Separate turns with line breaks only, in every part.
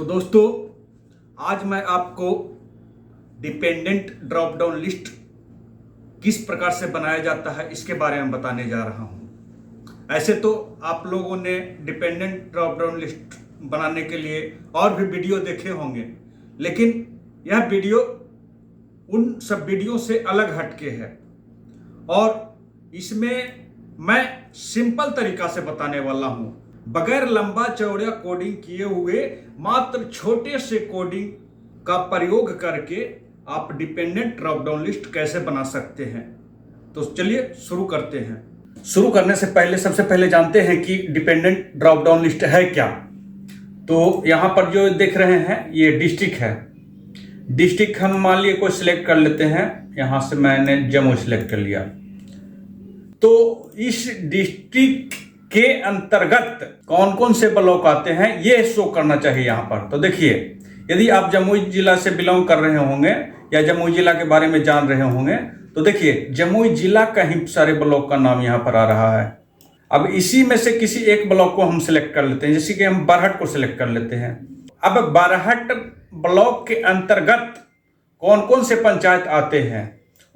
तो दोस्तों, आज मैं आपको डिपेंडेंट ड्रॉप डाउन लिस्ट किस प्रकार से बनाया जाता है इसके बारे में बताने जा रहा हूं। ऐसे तो आप लोगों ने डिपेंडेंट ड्रॉप डाउन लिस्ट बनाने के लिए और भी वीडियो देखे होंगे, लेकिन यह वीडियो उन सब वीडियो से अलग हटके है और इसमें मैं सिंपल तरीका से बताने वाला हूं, बगैर लंबा चौड़ा कोडिंग किए हुए मात्र छोटे से कोडिंग का प्रयोग करके आप डिपेंडेंट ड्रॉप डाउन लिस्ट कैसे बना सकते हैं। तो चलिए शुरू करते हैं। शुरू करने से पहले सबसे पहले जानते हैं कि डिपेंडेंट ड्रॉप डाउन लिस्ट है क्या। तो यहां पर जो देख रहे हैं ये डिस्ट्रिक्ट है। डिस्ट्रिक्ट हम मान लिए कोई सिलेक्ट कर लेते हैं। यहां से मैंने जम्मू सिलेक्ट कर लिया। तो इस डिस्ट्रिक्ट के अंतर्गत कौन कौन से ब्लॉक आते हैं ये शो करना चाहिए यहां पर। तो देखिए, यदि आप जमुई जिला से बिलोंग कर रहे होंगे या जमुई जिला के बारे में जान रहे होंगे तो देखिए, जमुई जिला का ही सारे ब्लॉक का नाम यहां पर आ रहा है। अब इसी में से किसी एक ब्लॉक को हम सिलेक्ट कर लेते हैं, जैसे कि हम बरहट को सिलेक्ट कर लेते हैं। अब बरहट ब्लॉक के अंतर्गत कौन कौन से पंचायत आते हैं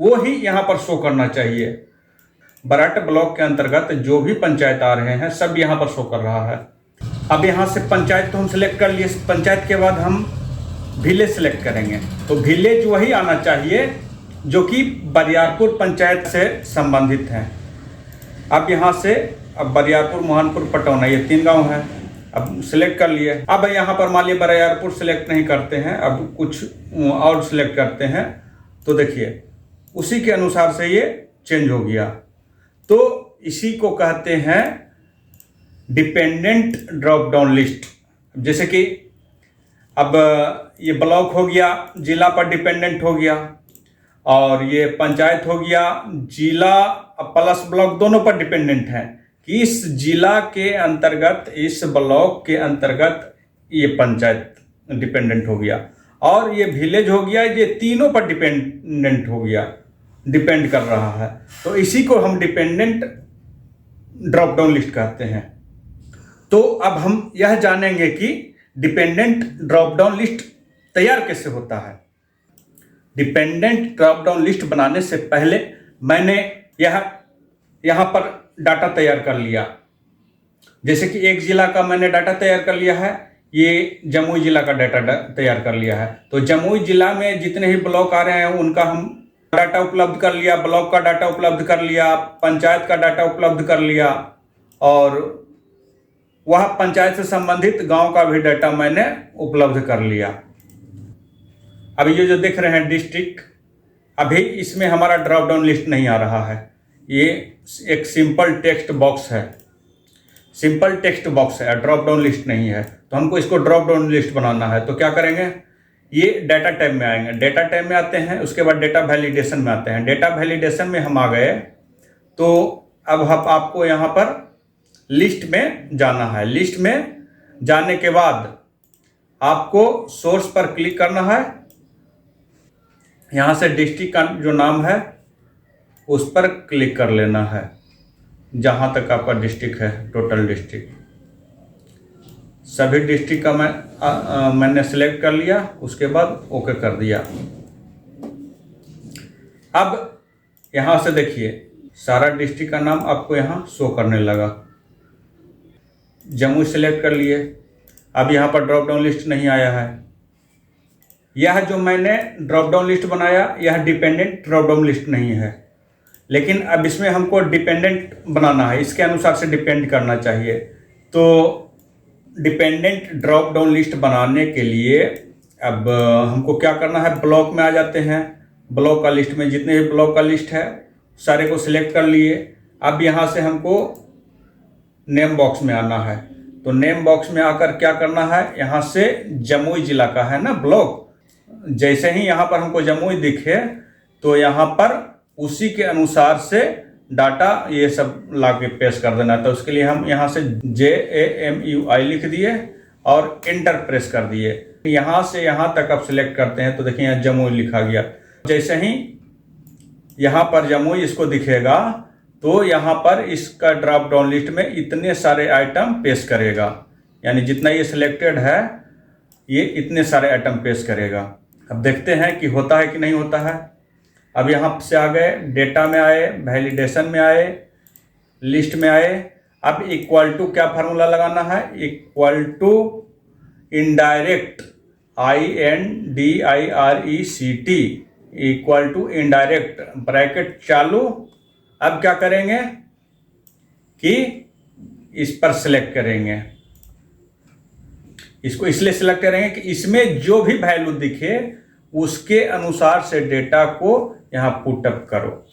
वो ही यहां पर शो करना चाहिए। बरहट ब्लॉक के अंतर्गत जो भी पंचायत आ रहे हैं सब यहां पर शो कर रहा है। अब यहां से पंचायत तो हम सिलेक्ट कर लिए। पंचायत के बाद हम विलेज सिलेक्ट करेंगे। तो विलेज वही आना चाहिए जो कि बरियारपुर पंचायत से संबंधित है। अब यहां से अब बरियारपुर, मोहनपुर, पटौना ये 3 गांव है। अब सिलेक्ट कर लिए। अब यहां पर मान लिया बरियारपुर सिलेक्ट नहीं करते हैं, अब कुछ और सिलेक्ट करते हैं। तो देखिए, उसी के अनुसार से ये चेंज हो गया। तो इसी को कहते हैं डिपेंडेंट ड्रॉप डाउन लिस्ट। जैसे कि अब ये ब्लॉक हो गया, जिला पर डिपेंडेंट हो गया, और ये पंचायत हो गया, जिला प्लस ब्लॉक दोनों पर डिपेंडेंट है कि इस जिला के अंतर्गत, इस ब्लॉक के अंतर्गत ये पंचायत डिपेंडेंट हो गया, और ये विलेज हो गया, ये तीनों पर डिपेंडेंट हो गया, डिपेंड कर रहा है। तो इसी को हम डिपेंडेंट ड्रॉप डाउन लिस्ट कहते हैं। तो अब हम यह जानेंगे कि डिपेंडेंट ड्रॉप डाउन लिस्ट तैयार कैसे होता है। डिपेंडेंट ड्रॉप डाउन लिस्ट बनाने से पहले मैंने यहां पर डाटा तैयार कर लिया। जैसे कि एक जिला का मैंने डाटा तैयार कर लिया है, ये जमुई जिला का डाटा तैयार कर लिया है। तो जमुई जिला में जितने ही ब्लॉक आ रहे हैं उनका हम डाटा उपलब्ध कर लिया, ब्लॉक का डाटा उपलब्ध कर लिया, पंचायत का डाटा उपलब्ध कर लिया, और वह पंचायत से संबंधित गांव का भी डाटा मैंने उपलब्ध कर लिया। अभी ये जो देख रहे हैं डिस्ट्रिक्ट, अभी इसमें हमारा ड्रॉप डाउन लिस्ट नहीं आ रहा है। ये एक सिंपल टेक्स्ट बॉक्स है, सिंपल टेक्स्ट बॉक्स है, ड्रॉप डाउन लिस्ट नहीं है। तो हमको इसको ड्रॉप डाउन लिस्ट बनाना है। तो क्या करेंगे, ये डाटा टैब में आएंगे। डाटा टैब में आते हैं, उसके बाद डेटा वैलिडेशन में आते हैं। डेटा वैलिडेशन में हम आ गए तो अब हम आपको यहाँ पर लिस्ट में जाना है। लिस्ट में जाने के बाद आपको सोर्स पर क्लिक करना है। यहाँ से डिस्ट्रिक्ट का जो नाम है उस पर क्लिक कर लेना है, जहाँ तक आपका डिस्ट्रिक्ट है, टोटल डिस्ट्रिक्ट। सभी डिस्ट्रिक्ट का मैंने सिलेक्ट कर लिया, उसके बाद ओके कर दिया। अब यहाँ से देखिए, सारा डिस्ट्रिक्ट का नाम आपको यहाँ शो करने लगा। जम्मू सिलेक्ट कर लिए। अब यहाँ पर ड्रॉप डाउन लिस्ट नहीं आया है। यह जो मैंने ड्रॉप डाउन लिस्ट बनाया यह डिपेंडेंट ड्रॉप डाउन लिस्ट नहीं है, लेकिन अब इसमें हमको डिपेंडेंट बनाना है, इसके अनुसार से डिपेंड करना चाहिए। तो डिपेंडेंट ड्रॉप डाउन लिस्ट बनाने के लिए अब हमको क्या करना है, ब्लॉक में आ जाते हैं। ब्लॉक का लिस्ट में जितने भी ब्लॉक का लिस्ट है सारे को सिलेक्ट कर लिए। अब यहाँ से हमको नेम बॉक्स में आना है। तो नेम बॉक्स में आकर क्या करना है, यहाँ से जमुई जिला का है ना ब्लॉक, जैसे ही यहाँ पर हमको जमुई दिखे तो यहाँ पर उसी के अनुसार से डाटा ये सब लाके पेस्ट कर देना। तो उसके लिए हम यहाँ से JAMUI लिख दिए और एंटर प्रेस कर दिए। यहाँ से यहाँ तक आप सिलेक्ट करते हैं तो देखिए यहाँ जमुई लिखा गया। जैसे ही यहाँ पर जमुई इसको दिखेगा तो यहाँ पर इसका ड्रॉप डाउन लिस्ट में इतने सारे आइटम पेश करेगा, यानी जितना ये सिलेक्टेड है ये इतने सारे आइटम पेश करेगा। अब देखते हैं कि होता है कि नहीं होता है। अब यहाँ से आ गए, डेटा में आए, वैलिडेशन में आए, लिस्ट में आए। अब इक्वल टू क्या फार्मूला लगाना है, equal to indirect, INDIRECT, equal to indirect, bracket चालू। अब क्या करेंगे कि इस पर सिलेक्ट करेंगे, इसको इसलिए सिलेक्ट करेंगे कि इसमें जो भी वैल्यू दिखे उसके अनुसार से डेटा को यहां पुटअप करो।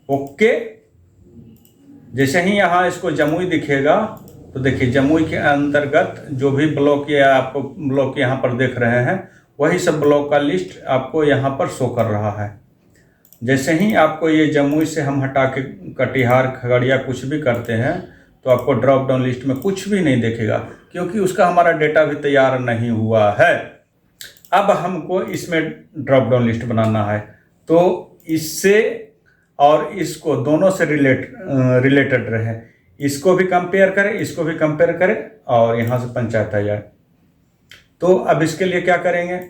ओके, जैसे ही यहां इसको जमुई दिखेगा तो देखिए जमुई के अंतर्गत जो भी ब्लॉक ये आपको ब्लॉक यहां पर देख रहे हैं वही सब ब्लॉक का लिस्ट आपको यहां पर शो कर रहा है। जैसे ही आपको ये जमुई से हम हटा के कटिहार, खगड़िया कुछ भी करते हैं तो आपको ड्रॉप डाउन लिस्ट में कुछ भी नहीं दिखेगा, क्योंकि उसका हमारा डेटा भी तैयार नहीं हुआ है। अब हमको इसमें ड्रॉप डाउन लिस्ट बनाना है, तो इससे और इसको दोनों से रिलेटेड रहे, इसको भी कंपेयर करें, इसको भी कंपेयर करें, और यहाँ से पंचायत आ जाए। तो अब इसके लिए क्या करेंगे,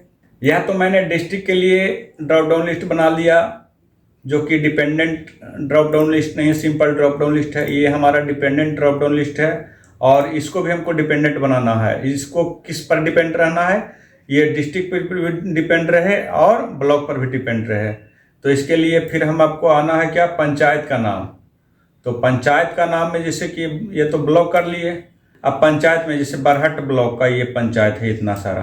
यह तो मैंने डिस्ट्रिक्ट के लिए ड्रॉप डाउन लिस्ट बना लिया, जो कि डिपेंडेंट ड्रॉप डाउन लिस्ट नहीं, सिंपल ड्रॉप डाउन लिस्ट है। ये हमारा डिपेंडेंट ड्रॉप डाउन लिस्ट है, और इसको भी हमको डिपेंडेंट बनाना है। इसको किस पर डिपेंड रहना है, ये डिस्ट्रिक्ट पर भी डिपेंड रहे और ब्लॉक पर भी डिपेंड रहे। तो इसके लिए फिर हम आपको आना है क्या, पंचायत का नाम। तो पंचायत का नाम में जैसे कि ये तो ब्लॉक कर लिए, अब पंचायत में जैसे बरहट ब्लॉक का ये पंचायत है इतना सारा,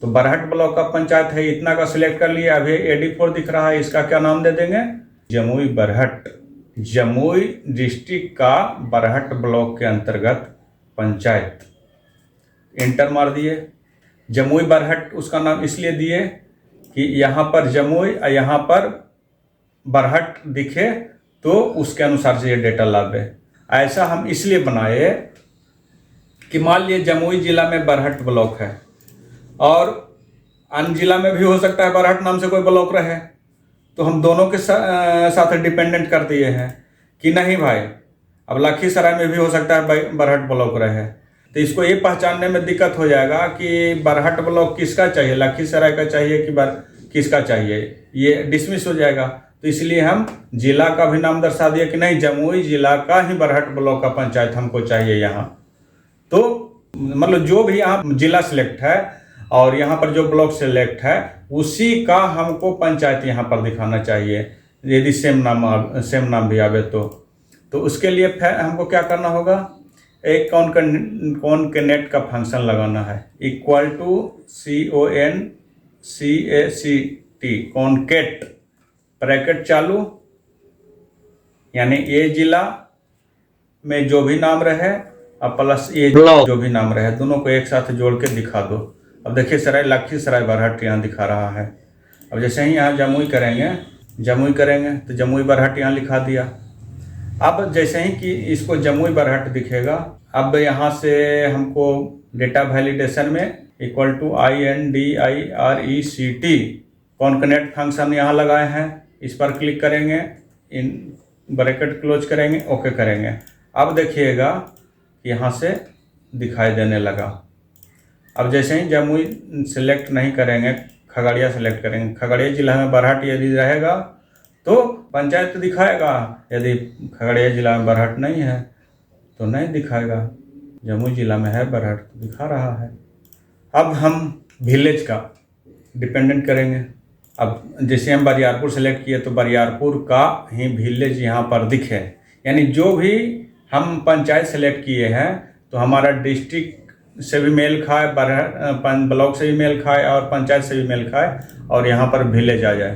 तो बरहट ब्लॉक का पंचायत है इतना का सिलेक्ट कर लिया। अभी AD4 दिख रहा है, इसका क्या नाम दे देंगे, जमुई बरहट। जमुई डिस्ट्रिक्ट का बरहट ब्लॉक के अंतर्गत पंचायत, इंटर मार दिए। जमुई बरहट उसका नाम इसलिए दिए कि यहाँ पर जमुई और यहाँ पर बरहट दिखे तो उसके अनुसार से ये डेटा लावे। ऐसा हम इसलिए बनाए कि मान लिए जमुई जिला में बरहट ब्लॉक है और अन्य जिला में भी हो सकता है बरहट नाम से कोई ब्लॉक रहे, तो हम दोनों के साथ डिपेंडेंट कर दिए हैं कि नहीं भाई, अब लखीसराय में भी हो सकता है बरहट ब्लॉक रहे। तो इसको ये पहचानने में दिक्कत हो जाएगा कि बरहट ब्लॉक किसका चाहिए, लखीसराय का चाहिए कि किसका चाहिए, ये डिसमिस हो जाएगा। तो इसलिए हम जिला का भी नाम दर्शा दिया कि नहीं, जमुई जिला का ही बरहट ब्लॉक का पंचायत हमको चाहिए यहाँ। तो मतलब जो भी यहाँ जिला सिलेक्ट है और यहाँ पर जो ब्लॉक सिलेक्ट है उसी का हमको पंचायत यहाँ पर दिखाना चाहिए, यदि सेम नाम भी आवे तो उसके लिए हमको क्या करना होगा, एक कॉनकेनेट का फंक्शन लगाना है, इक्वल टू CONCACT, कॉनकेट, ब्रैकेट चालू, यानी ये जिला में जो भी नाम रहे और प्लस ये जो भी नाम रहे दोनों को एक साथ जोड़ के दिखा दो। अब देखिए लखीसराय बरहट यहाँ दिखा रहा है। अब जैसे ही यहाँ जमुई करेंगे तो जमुई बरहट यहाँ लिखा दिया। अब जैसे ही कि इसको जमुई बरहट दिखेगा, अब यहाँ से हमको डेटा वैलिडेशन में इक्वल टू INDIRECT कॉनकेनेट फंक्शन यहाँ लगाए हैं, इस पर क्लिक करेंगे, इन ब्रैकेट क्लोज करेंगे, ओके करेंगे। अब देखिएगा यहाँ से दिखाई देने लगा। अब जैसे ही जमुई सिलेक्ट नहीं करेंगे, खगड़िया सिलेक्ट करेंगे, खगड़िया जिला में बरहट यदि रहेगा तो पंचायत दिखाएगा, यदि खगड़िया जिला में बरहट नहीं है तो नहीं दिखाएगा। जमुई जिला में है बरहट तो दिखा रहा है। अब हम विलेज का डिपेंडेंट करेंगे। अब जैसे हम बरियारपुर सेलेक्ट किए तो बरियारपुर का ही विलेज यहाँ पर दिखे, यानी जो भी हम पंचायत सेलेक्ट किए हैं तो हमारा डिस्ट्रिक्ट से भी मेल खाए, ब्लॉक से भी मेल खाए और पंचायत से भी मेल खाए और यहाँ पर विलेज आ जाए।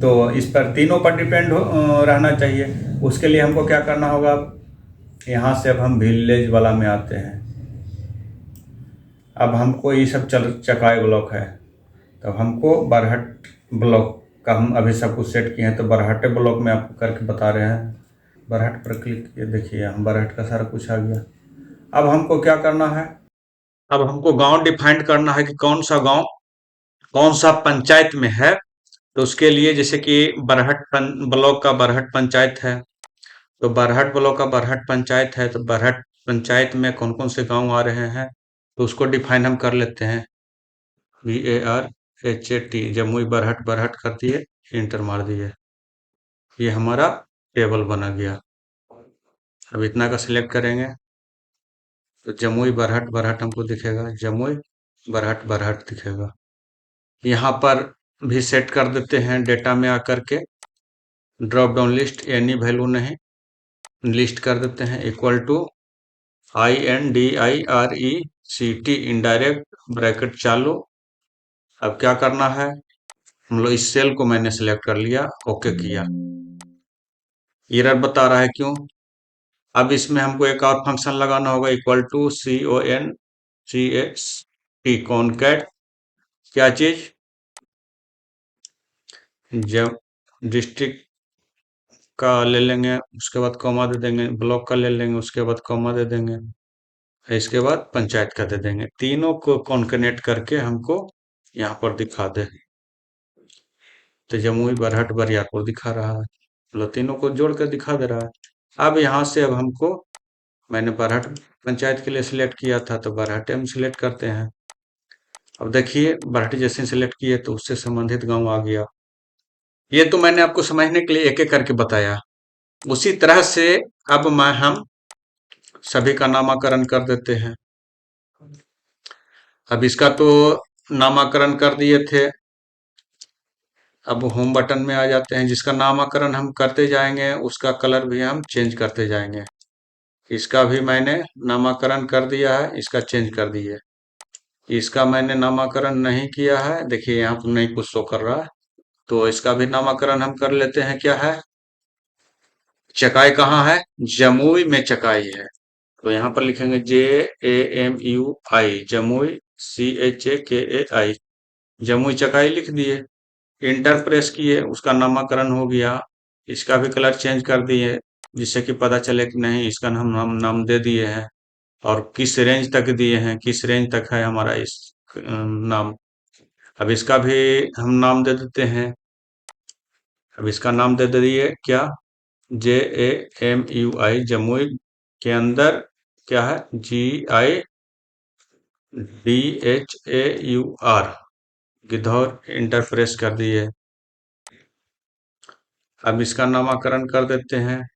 तो इस पर तीनों पर डिपेंड रहना चाहिए। उसके लिए हमको क्या करना होगा, यहाँ से अब हम विलेज वाला में आते हैं। अब हमको ये सब चकाई ब्लॉक है, तब हमको बरहट ब्लॉक का हम अभी सब कुछ सेट किए हैं, तो बरहट ब्लॉक में आपको करके बता रहे हैं। बरहट पर क्लिक किए, देखिए हम बरहट का सारा कुछ आ गया। अब हमको क्या करना है, अब हमको गांव डिफाइंड करना है कि कौन सा गांव कौन सा पंचायत में है। तो उसके लिए जैसे कि बरहट ब्लॉक का बरहट पंचायत है, तो बरहट ब्लॉक का बरहट पंचायत है, तो बरहट पंचायत में कौन कौन से गांव आ रहे हैं तो उसको डिफाइन हम कर लेते हैं, VARHAT, जमुई बरहट, बरहट कर दिए, इंटर मार दिए, ये हमारा टेबल बना गया। अब इतना का सिलेक्ट करेंगे तो जमुई बरहट, बरहट हमको दिखेगा, जमुई बरहट, बरहट दिखेगा। यहाँ पर भी सेट कर देते हैं डेटा में आकर के, drop down list, any value नहीं, लिस्ट कर देते हैं, equal to INDIRECT, indirect, bracket चालू। अब क्या करना है, हम लोग इस सेल को मैंने सिलेक्ट कर लिया, ओके किया। एरर बता रहा है क्यों? अब इसमें हमको एक और फंक्शन लगाना होगा, इक्वल टू CONCAT, कॉनकैट, क्या चीज, जब डिस्ट्रिक्ट का ले लेंगे, उसके बाद कॉमा दे देंगे, ब्लॉक का ले लेंगे, उसके बाद कॉमा दे देंगे, इसके बाद पंचायत का दे देंगे। तीनों को कॉन्कनेक्ट करके हमको यहाँ पर दिखा दे, तो जमुई बरहट बरियारपुर दिखा रहा है, मतलब तीनों को जोड़ कर दिखा दे रहा है। अब यहाँ से अब हमको, मैंने बरहट पंचायत के लिए सिलेक्ट किया था तो बरहटे हम सिलेक्ट करते हैं। अब देखिए बरहट जैसे सिलेक्ट किए तो उससे संबंधित गांव आ गया। ये तो मैंने आपको समझने के लिए एक एक करके बताया। उसी तरह से अब हम सभी का नामाकरण कर देते हैं। अब इसका तो नामाकरण कर दिए थे, अब होम बटन में आ जाते हैं। जिसका नामाकरण हम करते जाएंगे उसका कलर भी हम चेंज करते जाएंगे। इसका भी मैंने नामाकरण कर दिया है, इसका चेंज कर दिए। इसका मैंने नामाकरण नहीं किया है, देखिए यहाँ पर नहीं कुछ शो कर रहा है, तो इसका भी नामाकरण हम कर लेते हैं। क्या है, चकाई कहाँ है, जमुई में चकाई है, तो यहाँ पर लिखेंगे JAMUI, जमुई, CHAKAI, जमुई चकाई लिख दिए, इंटर प्रेस किए, उसका नामाकरण हो गया। इसका भी कलर चेंज कर दिए, जिससे कि पता चले कि नहीं इसका हम नाम दे दिए हैं, और किस रेंज तक दिए हैं, किस रेंज तक है हमारा इस नाम। अब इसका भी हम नाम दे देते हैं। अब इसका नाम दे दिए क्या, JAMUI, जमुई के अंदर क्या है, GIDHAUR, गिद्धौर, इंटर प्रेस कर दिए। अब इसका नामाकरण कर देते हैं,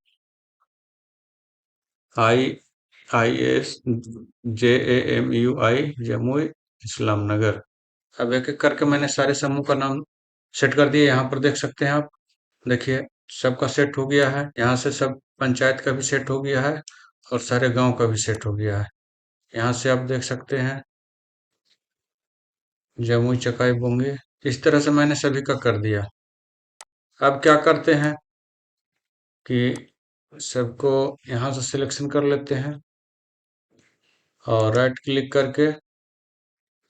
IIS JAMUI, जमुई, इस्लामनगर। अब एक एक करके मैंने सारे समूह का नाम सेट कर दिए। यहाँ पर देख सकते हैं आप, देखिए सबका सेट हो गया है। यहाँ से सब पंचायत का भी सेट हो गया है और सारे गांव का भी सेट हो गया है। यहाँ से आप देख सकते हैं जमुई, चकाई, बोंगे, इस तरह से मैंने सभी का कर दिया। अब क्या करते हैं कि सबको यहाँ से सिलेक्शन कर लेते हैं और राइट क्लिक करके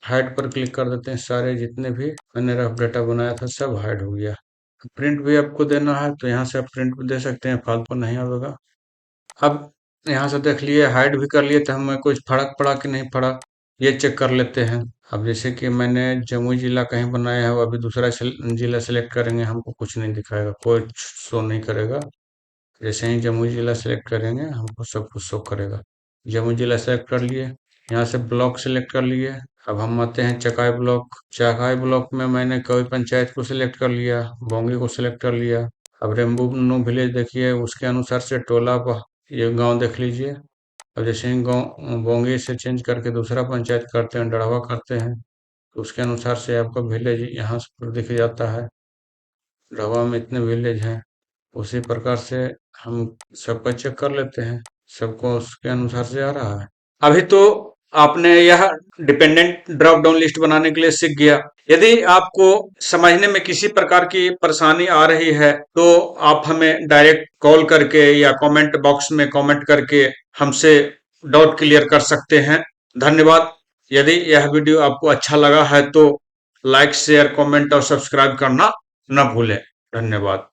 हाइड पर क्लिक कर देते हैं। सारे जितने भी मैंने रफ डाटा बनाया था सब हाइड हो गया। प्रिंट भी आपको देना है तो यहाँ से आप प्रिंट भी दे सकते हैं, फालतू नहीं आएगा। अब यहाँ से देख लिए, हाइड भी कर लिए, तो हमें कुछ फर्क पड़ा कि नहीं पड़ा ये चेक कर लेते हैं। अब जैसे कि मैंने जमुई जिला कहीं बनाया है, अभी दूसरा जिला सेलेक्ट करेंगे, हमको कुछ नहीं दिखाएगा, कोई शो नहीं करेगा। जैसे ही जमुई जिला सेलेक्ट करेंगे हमको सब कुछ शो करेगा। जमुई जिला सेलेक्ट कर लिए, यहाँ से ब्लॉक सेलेक्ट कर लिए। अब हम आते हैं चकाई ब्लॉक। चकाई ब्लॉक में मैंने कोई पंचायत को सिलेक्ट कर लिया, बोंगी को सिलेक्ट कर लिया। अब रेम्बू नो विलेज देखिए, उसके अनुसार से टोला ये गांव देख लीजिए। अब जैसे ही गांव बोंगी से चेंज करके दूसरा पंचायत करते हैं, डढ़वा करते हैं, तो उसके अनुसार से आपका विलेज यहाँ पर दिख जाता है, डढ़वा में इतने विलेज हैं। उसी प्रकार से हम सबका चेक कर लेते हैं, सबको उसके अनुसार से आ रहा है। अभी तो आपने यह डिपेंडेंट ड्रॉप डाउन लिस्ट बनाने के लिए सीख गया। यदि आपको समझने में किसी प्रकार की परेशानी आ रही है तो आप हमें डायरेक्ट कॉल करके या कमेंट बॉक्स में कमेंट करके हमसे डाउट क्लियर कर सकते हैं। धन्यवाद। यदि यह वीडियो आपको अच्छा लगा है तो लाइक, शेयर, कमेंट और सब्सक्राइब करना न भूलें। धन्यवाद।